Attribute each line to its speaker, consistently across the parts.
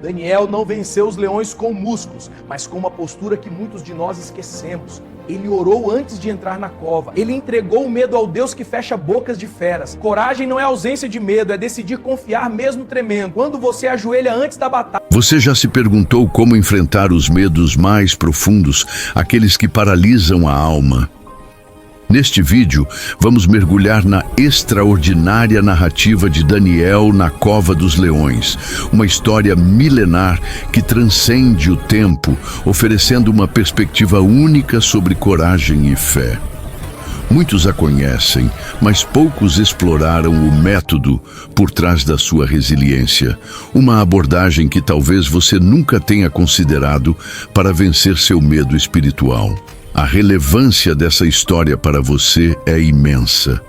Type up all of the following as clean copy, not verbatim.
Speaker 1: Daniel não venceu os leões com músculos, mas com uma postura que muitos de nós esquecemos. Ele orou antes de entrar na cova. Ele entregou o medo ao Deus que fecha bocas de feras. Coragem não é ausência de medo, é decidir confiar mesmo tremendo. Quando você ajoelha antes da batalha.
Speaker 2: Você já se perguntou como enfrentar os medos mais profundos, aqueles que paralisam a alma? Neste vídeo, vamos mergulhar na extraordinária narrativa de Daniel na Cova dos Leões, uma história milenar que transcende o tempo, oferecendo uma perspectiva única sobre coragem e fé. Muitos a conhecem, mas poucos exploraram o método por trás da sua resiliência, uma abordagem que talvez você nunca tenha considerado para vencer seu medo espiritual. A relevância dessa história para você é imensa.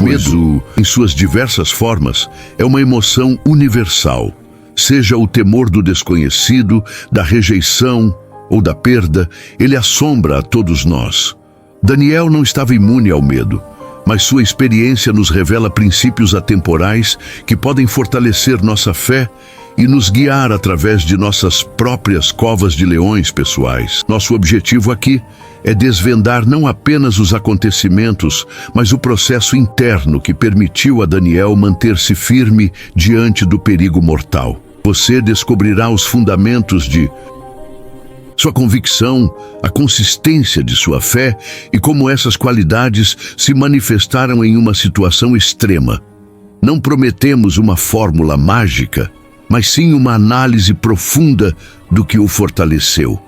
Speaker 2: Medo, em suas diversas formas, é uma emoção universal. Seja o temor do desconhecido, da rejeição ou da perda, ele assombra a todos nós. Daniel não estava imune ao medo, mas sua experiência nos revela princípios atemporais que podem fortalecer nossa fé e nos guiar através de nossas próprias covas de leões pessoais. Nosso objetivo aqui é desvendar não apenas os acontecimentos, mas o processo interno que permitiu a Daniel manter-se firme diante do perigo mortal. Você descobrirá os fundamentos de sua convicção, a consistência de sua fé e como essas qualidades se manifestaram em uma situação extrema. Não prometemos uma fórmula mágica, mas sim uma análise profunda do que o fortaleceu.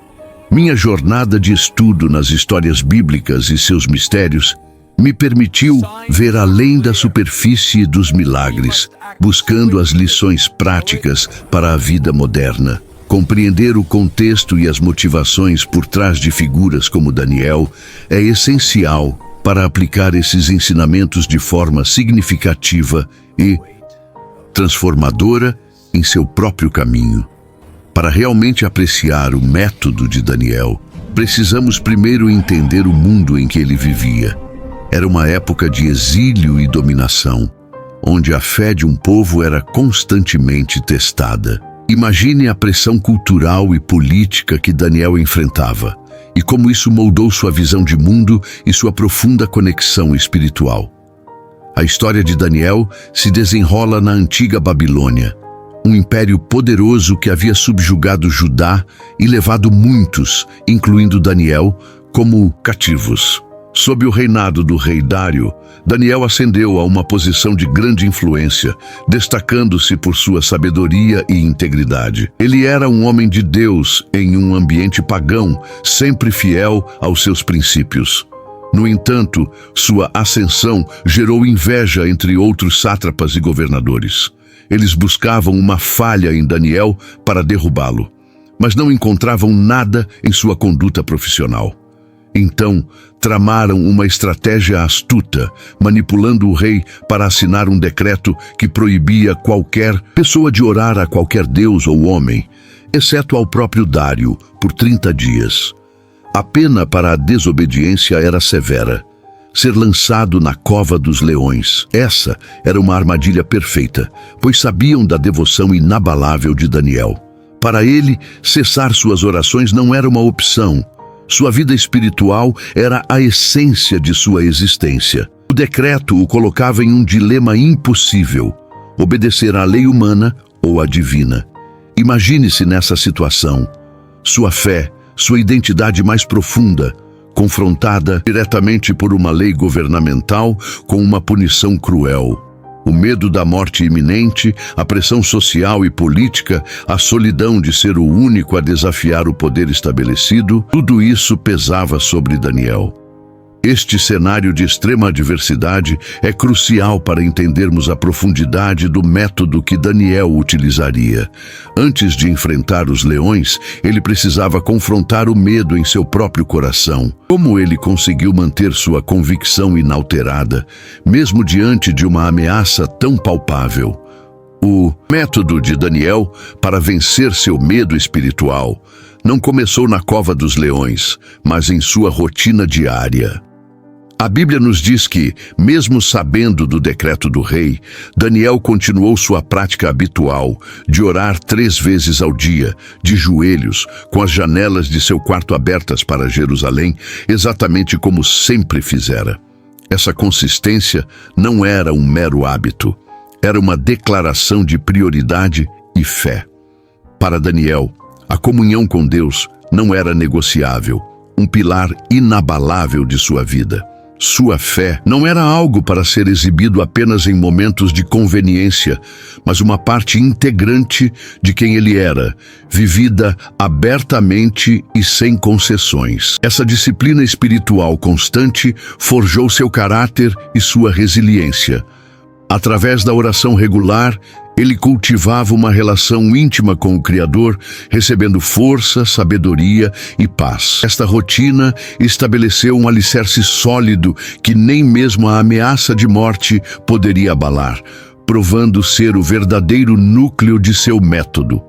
Speaker 2: Minha jornada de estudo nas histórias bíblicas e seus mistérios me permitiu ver além da superfície dos milagres, buscando as lições práticas para a vida moderna. Compreender o contexto e as motivações por trás de figuras como Daniel é essencial para aplicar esses ensinamentos de forma significativa e transformadora em seu próprio caminho. Para realmente apreciar o método de Daniel, precisamos primeiro entender o mundo em que ele vivia. Era uma época de exílio e dominação, onde a fé de um povo era constantemente testada. Imagine a pressão cultural e política que Daniel enfrentava, e como isso moldou sua visão de mundo e sua profunda conexão espiritual. A história de Daniel se desenrola na antiga Babilônia, um império poderoso que havia subjugado Judá e levado muitos, incluindo Daniel, como cativos. Sob o reinado do rei Dário, Daniel ascendeu a uma posição de grande influência, destacando-se por sua sabedoria e integridade. Ele era um homem de Deus em um ambiente pagão, sempre fiel aos seus princípios. No entanto, sua ascensão gerou inveja entre outros sátrapas e governadores. Eles buscavam uma falha em Daniel para derrubá-lo, mas não encontravam nada em sua conduta profissional. Então, tramaram uma estratégia astuta, manipulando o rei para assinar um decreto que proibia qualquer pessoa de orar a qualquer deus ou homem, exceto ao próprio Dário, por 30 dias. A pena para a desobediência era severa: ser lançado na cova dos leões. Essa era uma armadilha perfeita, pois sabiam da devoção inabalável de Daniel. Para ele, cessar suas orações não era uma opção. Sua vida espiritual era a essência de sua existência. O decreto o colocava em um dilema impossível: obedecer à lei humana ou à divina. Imagine-se nessa situação. Sua fé, sua identidade mais profunda, confrontada diretamente por uma lei governamental com uma punição cruel. O medo da morte iminente, a pressão social e política, a solidão de ser o único a desafiar o poder estabelecido, tudo isso pesava sobre Daniel. Este cenário de extrema adversidade é crucial para entendermos a profundidade do método que Daniel utilizaria. Antes de enfrentar os leões, ele precisava confrontar o medo em seu próprio coração. Como ele conseguiu manter sua convicção inalterada, mesmo diante de uma ameaça tão palpável? O método de Daniel para vencer seu medo espiritual não começou na cova dos leões, mas em sua rotina diária. A Bíblia nos diz que, mesmo sabendo do decreto do rei, Daniel continuou sua prática habitual de orar 3 vezes ao dia, de joelhos, com as janelas de seu quarto abertas para Jerusalém, exatamente como sempre fizera. Essa consistência não era um mero hábito, era uma declaração de prioridade e fé. Para Daniel, a comunhão com Deus não era negociável, um pilar inabalável de sua vida. Sua fé não era algo para ser exibido apenas em momentos de conveniência, mas uma parte integrante de quem ele era, vivida abertamente e sem concessões. Essa disciplina espiritual constante forjou seu caráter e sua resiliência. Através da oração regular, ele cultivava uma relação íntima com o Criador, recebendo força, sabedoria e paz. Esta rotina estabeleceu um alicerce sólido que nem mesmo a ameaça de morte poderia abalar, provando ser o verdadeiro núcleo de seu método.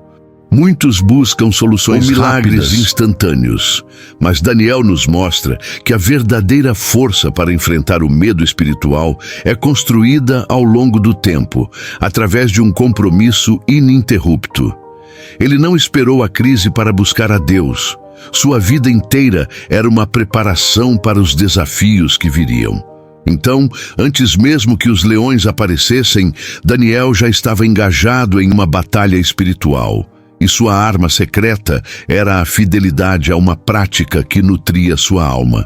Speaker 2: Muitos buscam soluções rápidas, instantâneos, mas Daniel nos mostra que a verdadeira força para enfrentar o medo espiritual é construída ao longo do tempo, através de um compromisso ininterrupto. Ele não esperou a crise para buscar a Deus. Sua vida inteira era uma preparação para os desafios que viriam. Então, antes mesmo que os leões aparecessem, Daniel já estava engajado em uma batalha espiritual. E sua arma secreta era a fidelidade a uma prática que nutria sua alma.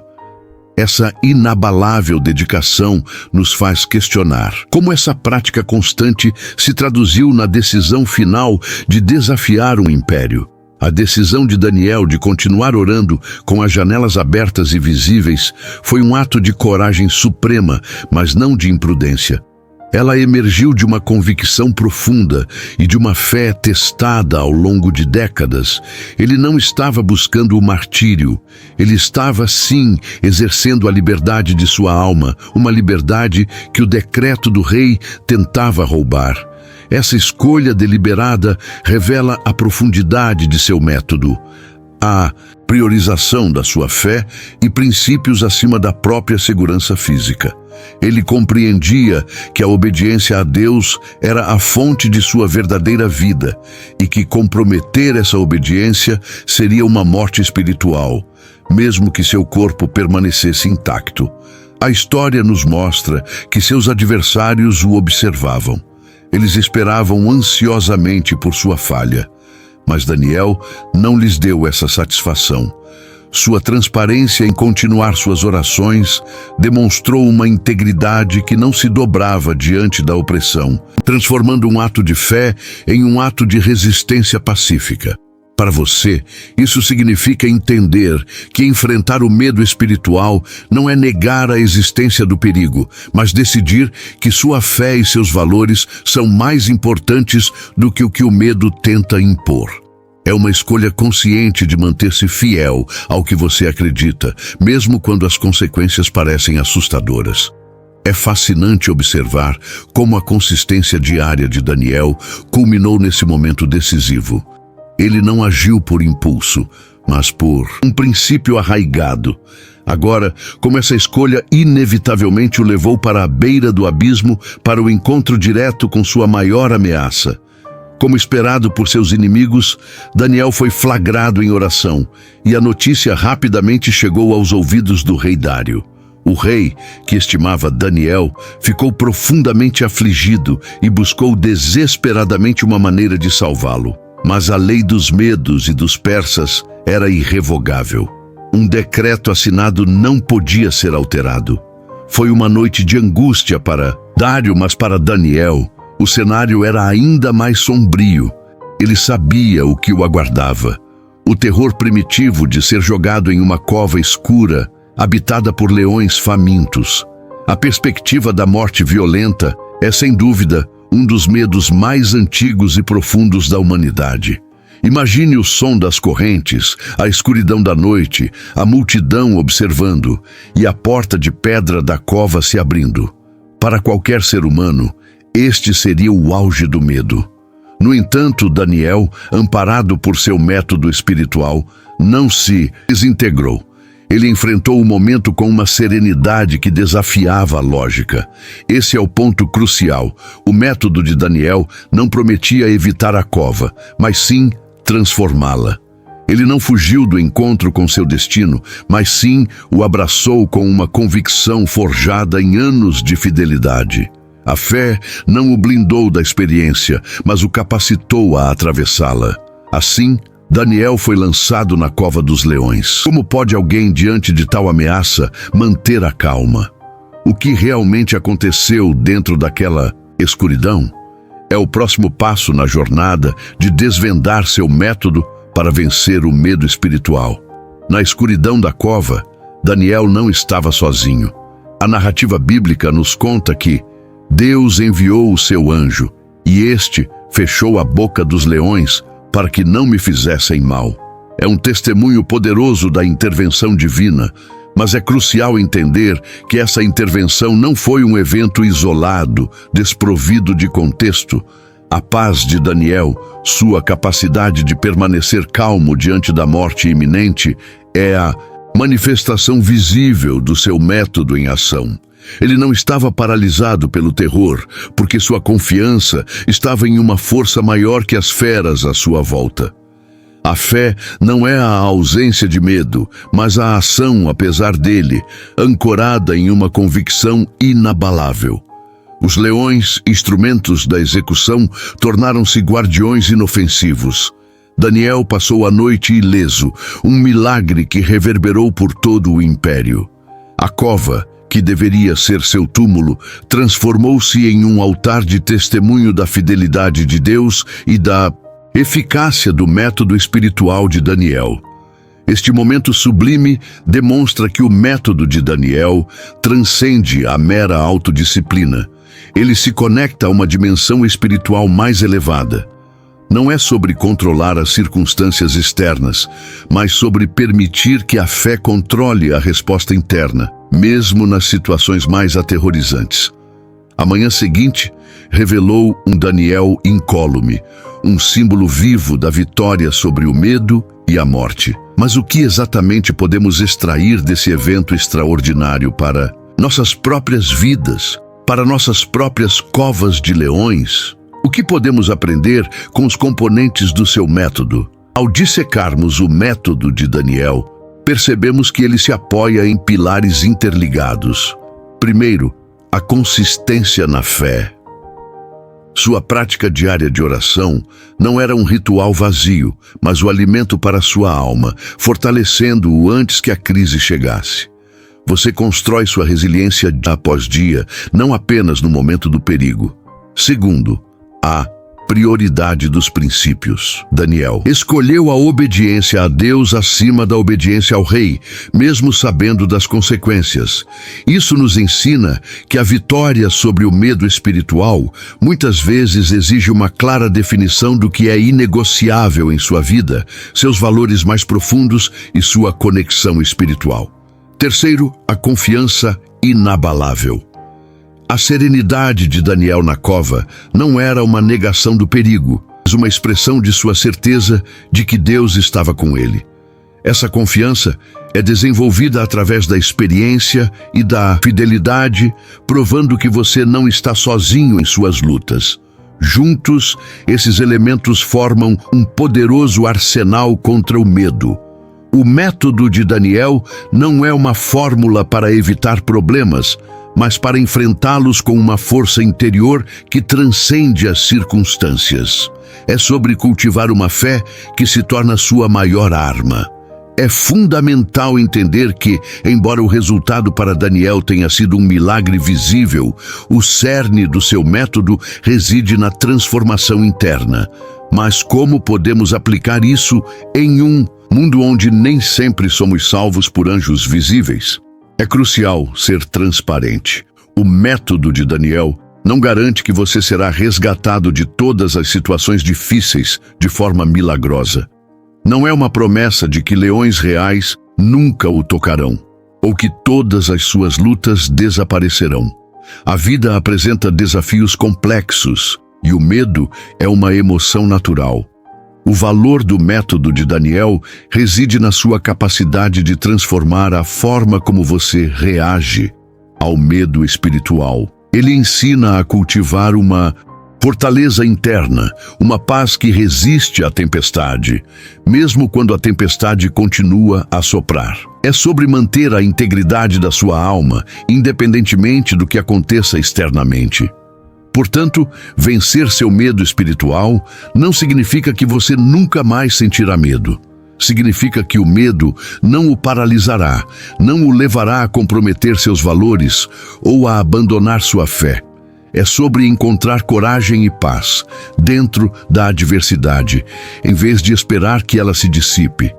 Speaker 2: Essa inabalável dedicação nos faz questionar como essa prática constante se traduziu na decisão final de desafiar um império. A decisão de Daniel de continuar orando com as janelas abertas e visíveis foi um ato de coragem suprema, mas não de imprudência. Ela emergiu de uma convicção profunda e de uma fé testada ao longo de décadas. Ele não estava buscando o martírio. Ele estava, sim, exercendo a liberdade de sua alma, uma liberdade que o decreto do rei tentava roubar. Essa escolha deliberada revela a profundidade de seu método, a priorização da sua fé e princípios acima da própria segurança física. Ele compreendia que a obediência a Deus era a fonte de sua verdadeira vida e que comprometer essa obediência seria uma morte espiritual, mesmo que seu corpo permanecesse intacto. A história nos mostra que seus adversários o observavam. Eles esperavam ansiosamente por sua falha, mas Daniel não lhes deu essa satisfação. Sua transparência em continuar suas orações demonstrou uma integridade que não se dobrava diante da opressão, transformando um ato de fé em um ato de resistência pacífica. Para você, isso significa entender que enfrentar o medo espiritual não é negar a existência do perigo, mas decidir que sua fé e seus valores são mais importantes do que o que o medo tenta impor. É uma escolha consciente de manter-se fiel ao que você acredita, mesmo quando as consequências parecem assustadoras. É fascinante observar como a consistência diária de Daniel culminou nesse momento decisivo. Ele não agiu por impulso, mas por um princípio arraigado. Agora, como essa escolha inevitavelmente o levou para a beira do abismo, para o encontro direto com sua maior ameaça. Como esperado por seus inimigos, Daniel foi flagrado em oração, e a notícia rapidamente chegou aos ouvidos do rei Dário. O rei, que estimava Daniel, ficou profundamente afligido e buscou desesperadamente uma maneira de salvá-lo. Mas a lei dos medos e dos persas era irrevogável. Um decreto assinado não podia ser alterado. Foi uma noite de angústia para Dário, mas para Daniel o cenário era ainda mais sombrio. Ele sabia o que o aguardava. O terror primitivo de ser jogado em uma cova escura, habitada por leões famintos. A perspectiva da morte violenta é, sem dúvida, um dos medos mais antigos e profundos da humanidade. Imagine o som das correntes, a escuridão da noite, a multidão observando e a porta de pedra da cova se abrindo. Para qualquer ser humano, este seria o auge do medo. No entanto, Daniel, amparado por seu método espiritual, não se desintegrou. Ele enfrentou o momento com uma serenidade que desafiava a lógica. Esse é o ponto crucial. O método de Daniel não prometia evitar a cova, mas sim transformá-la. Ele não fugiu do encontro com seu destino, mas sim o abraçou com uma convicção forjada em anos de fidelidade. A fé não o blindou da experiência, mas o capacitou a atravessá-la. Assim, Daniel foi lançado na cova dos leões. Como pode alguém, diante de tal ameaça, manter a calma? O que realmente aconteceu dentro daquela escuridão? É o próximo passo na jornada de desvendar seu método para vencer o medo espiritual. Na escuridão da cova, Daniel não estava sozinho. A narrativa bíblica nos conta que Deus enviou o seu anjo, e este fechou a boca dos leões para que não me fizessem mal. É um testemunho poderoso da intervenção divina, mas é crucial entender que essa intervenção não foi um evento isolado, desprovido de contexto. A paz de Daniel, sua capacidade de permanecer calmo diante da morte iminente, é a manifestação visível do seu método em ação. Ele não estava paralisado pelo terror, porque sua confiança estava em uma força maior que as feras à sua volta. A fé não é a ausência de medo, mas a ação apesar dele, ancorada em uma convicção inabalável. Os leões, instrumentos da execução, tornaram-se guardiões inofensivos. Daniel passou a noite ileso, um milagre que reverberou por todo o império. A cova, que deveria ser seu túmulo, transformou-se em um altar de testemunho da fidelidade de Deus e da eficácia do método espiritual de Daniel. Este momento sublime demonstra que o método de Daniel transcende a mera autodisciplina. Ele se conecta a uma dimensão espiritual mais elevada. Não é sobre controlar as circunstâncias externas, mas sobre permitir que a fé controle a resposta interna, mesmo nas situações mais aterrorizantes. A manhã seguinte revelou um Daniel incólume, um símbolo vivo da vitória sobre o medo e a morte. Mas o que exatamente podemos extrair desse evento extraordinário para nossas próprias vidas, para nossas próprias covas de leões? O que podemos aprender com os componentes do seu método? Ao dissecarmos o método de Daniel, percebemos que ele se apoia em pilares interligados. Primeiro, a consistência na fé. Sua prática diária de oração não era um ritual vazio, mas o alimento para sua alma, fortalecendo-o antes que a crise chegasse. Você constrói sua resiliência dia após dia, não apenas no momento do perigo. Segundo, a prioridade dos princípios. Daniel escolheu a obediência a Deus acima da obediência ao rei, mesmo sabendo das consequências. Isso nos ensina que a vitória sobre o medo espiritual muitas vezes exige uma clara definição do que é inegociável em sua vida, seus valores mais profundos e sua conexão espiritual. Terceiro, a confiança inabalável. A serenidade de Daniel na cova não era uma negação do perigo, mas uma expressão de sua certeza de que Deus estava com ele. Essa confiança é desenvolvida através da experiência e da fidelidade, provando que você não está sozinho em suas lutas. Juntos, esses elementos formam um poderoso arsenal contra o medo. O método de Daniel não é uma fórmula para evitar problemas, mas para enfrentá-los com uma força interior que transcende as circunstâncias. É sobre cultivar uma fé que se torna sua maior arma. É fundamental entender que, embora o resultado para Daniel tenha sido um milagre visível, o cerne do seu método reside na transformação interna. Mas como podemos aplicar isso em um mundo onde nem sempre somos salvos por anjos visíveis? É crucial ser transparente. O método de Daniel não garante que você será resgatado de todas as situações difíceis de forma milagrosa. Não é uma promessa de que leões reais nunca o tocarão, ou que todas as suas lutas desaparecerão. A vida apresenta desafios complexos, e o medo é uma emoção natural. O valor do método de Daniel reside na sua capacidade de transformar a forma como você reage ao medo espiritual. Ele ensina a cultivar uma fortaleza interna, uma paz que resiste à tempestade, mesmo quando a tempestade continua a soprar. É sobre manter a integridade da sua alma, independentemente do que aconteça externamente. Portanto, vencer seu medo espiritual não significa que você nunca mais sentirá medo. Significa que o medo não o paralisará, não o levará a comprometer seus valores ou a abandonar sua fé. É sobre encontrar coragem e paz dentro da adversidade, em vez de esperar que ela se dissipe.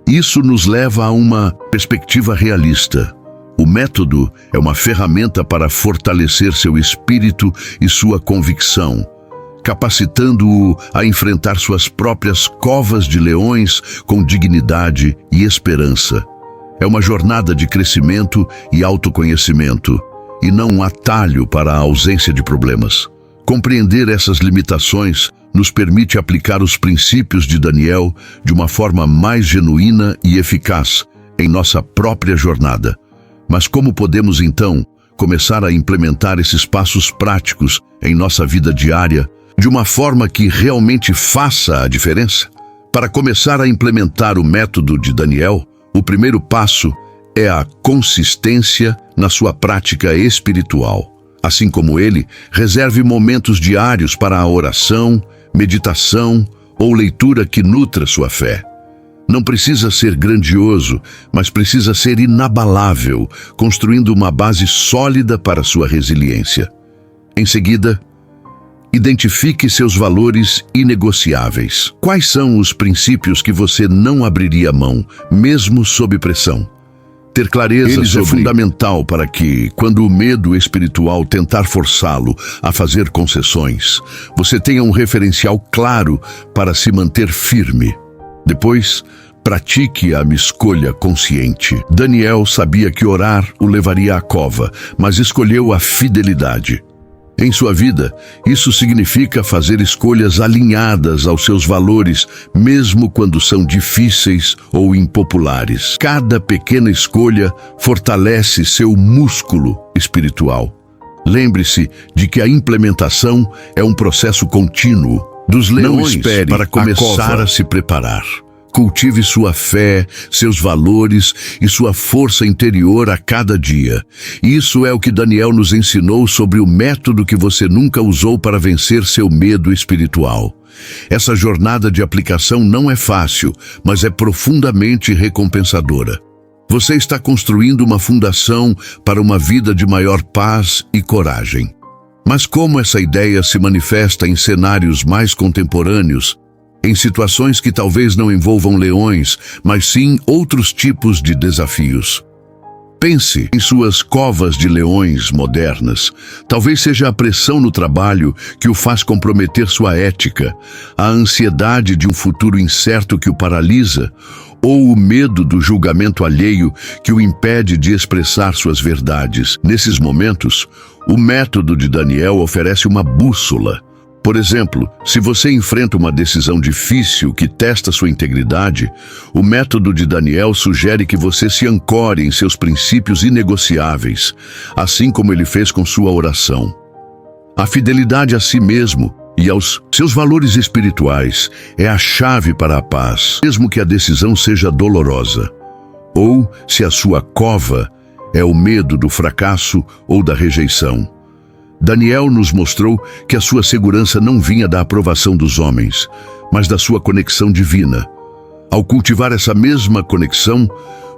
Speaker 2: Isso nos leva a uma perspectiva realista. O método é uma ferramenta para fortalecer seu espírito e sua convicção, capacitando-o a enfrentar suas próprias covas de leões com dignidade e esperança. É uma jornada de crescimento e autoconhecimento, e não um atalho para a ausência de problemas. Compreender essas limitações nos permite aplicar os princípios de Daniel de uma forma mais genuína e eficaz em nossa própria jornada. Mas como podemos, então, começar a implementar esses passos práticos em nossa vida diária de uma forma que realmente faça a diferença? Para começar a implementar o método de Daniel, o primeiro passo é a consistência na sua prática espiritual. Assim como ele, reserve momentos diários para a oração, meditação ou leitura que nutra sua fé. Não precisa ser grandioso, mas precisa ser inabalável, construindo uma base sólida para sua resiliência. Em seguida, identifique seus valores inegociáveis. Quais são os princípios que você não abriria mão, mesmo sob pressão? Ter clareza é fundamental para que, quando o medo espiritual tentar forçá-lo a fazer concessões, você tenha um referencial claro para se manter firme. Depois, pratique a escolha consciente. Daniel sabia que orar o levaria à cova, mas escolheu a fidelidade. Em sua vida, isso significa fazer escolhas alinhadas aos seus valores, mesmo quando são difíceis ou impopulares. Cada pequena escolha fortalece seu músculo espiritual. Lembre-se de que a implementação é um processo contínuo. Dos leões, não espere para começar a se preparar. Cultive sua fé, seus valores e sua força interior a cada dia. Isso é o que Daniel nos ensinou sobre o método que você nunca usou para vencer seu medo espiritual. Essa jornada de aplicação não é fácil, mas é profundamente recompensadora. Você está construindo uma fundação para uma vida de maior paz e coragem. Mas como essa ideia se manifesta em cenários mais contemporâneos, em situações que talvez não envolvam leões, mas sim outros tipos de desafios? Pense em suas covas de leões modernas. Talvez seja a pressão no trabalho que o faz comprometer sua ética, a ansiedade de um futuro incerto que o paralisa, ou o medo do julgamento alheio que o impede de expressar suas verdades. Nesses momentos, o método de Daniel oferece uma bússola. Por exemplo, se você enfrenta uma decisão difícil que testa sua integridade, o método de Daniel sugere que você se ancore em seus princípios inegociáveis, assim como ele fez com sua oração. A fidelidade a si mesmo e aos seus valores espirituais é a chave para a paz, mesmo que a decisão seja dolorosa. Ou se a sua cova é o medo do fracasso ou da rejeição. Daniel nos mostrou que a sua segurança não vinha da aprovação dos homens, mas da sua conexão divina. Ao cultivar essa mesma conexão,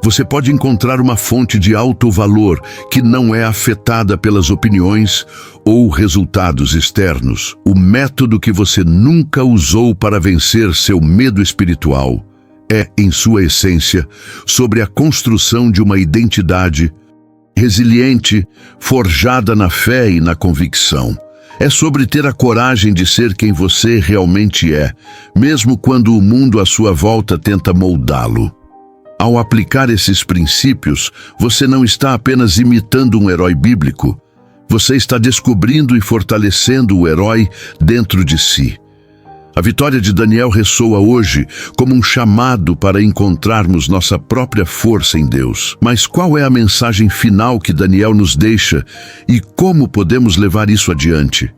Speaker 2: você pode encontrar uma fonte de alto valor que não é afetada pelas opiniões ou resultados externos. O método que você nunca usou para vencer seu medo espiritual é, em sua essência, sobre a construção de uma identidade resiliente, forjada na fé e na convicção. É sobre ter a coragem de ser quem você realmente é, mesmo quando o mundo à sua volta tenta moldá-lo. Ao aplicar esses princípios, você não está apenas imitando um herói bíblico, você está descobrindo e fortalecendo o herói dentro de si. A vitória de Daniel ressoa hoje como um chamado para encontrarmos nossa própria força em Deus. Mas qual é a mensagem final que Daniel nos deixa e como podemos levar isso adiante?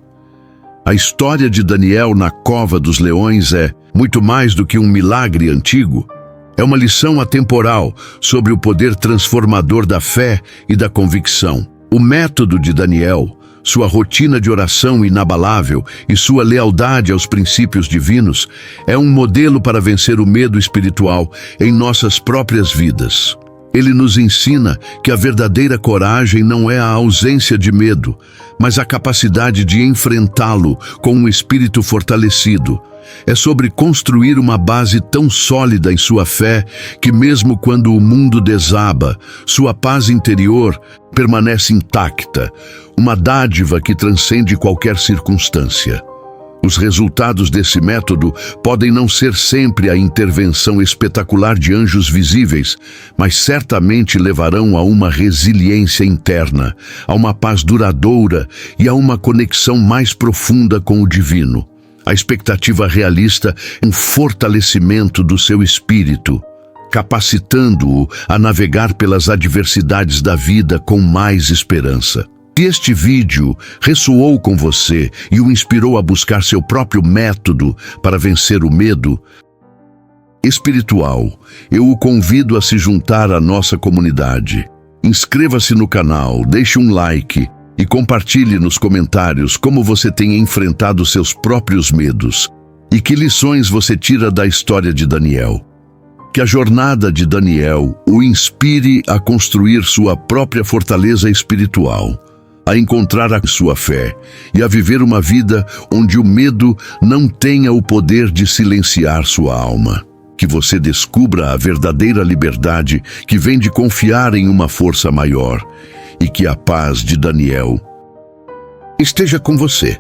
Speaker 2: A história de Daniel na cova dos leões é muito mais do que um milagre antigo. É uma lição atemporal sobre o poder transformador da fé e da convicção. O método de Daniel, sua rotina de oração inabalável e sua lealdade aos princípios divinos é um modelo para vencer o medo espiritual em nossas próprias vidas. Ele nos ensina que a verdadeira coragem não é a ausência de medo, mas a capacidade de enfrentá-lo com um espírito fortalecido. É sobre construir uma base tão sólida em sua fé que mesmo quando o mundo desaba, sua paz interior permanece intacta, uma dádiva que transcende qualquer circunstância. Os resultados desse método podem não ser sempre a intervenção espetacular de anjos visíveis, mas certamente levarão a uma resiliência interna, a uma paz duradoura e a uma conexão mais profunda com o divino. A expectativa realista é um fortalecimento do seu espírito, capacitando-o a navegar pelas adversidades da vida com mais esperança. Se este vídeo ressoou com você e o inspirou a buscar seu próprio método para vencer o medo espiritual, eu o convido a se juntar à nossa comunidade. Inscreva-se no canal, deixe um like e compartilhe nos comentários como você tem enfrentado seus próprios medos e que lições você tira da história de Daniel. Que a jornada de Daniel o inspire a construir sua própria fortaleza espiritual, a encontrar a sua fé e a viver uma vida onde o medo não tenha o poder de silenciar sua alma. Que você descubra a verdadeira liberdade que vem de confiar em uma força maior e que a paz de Daniel esteja com você.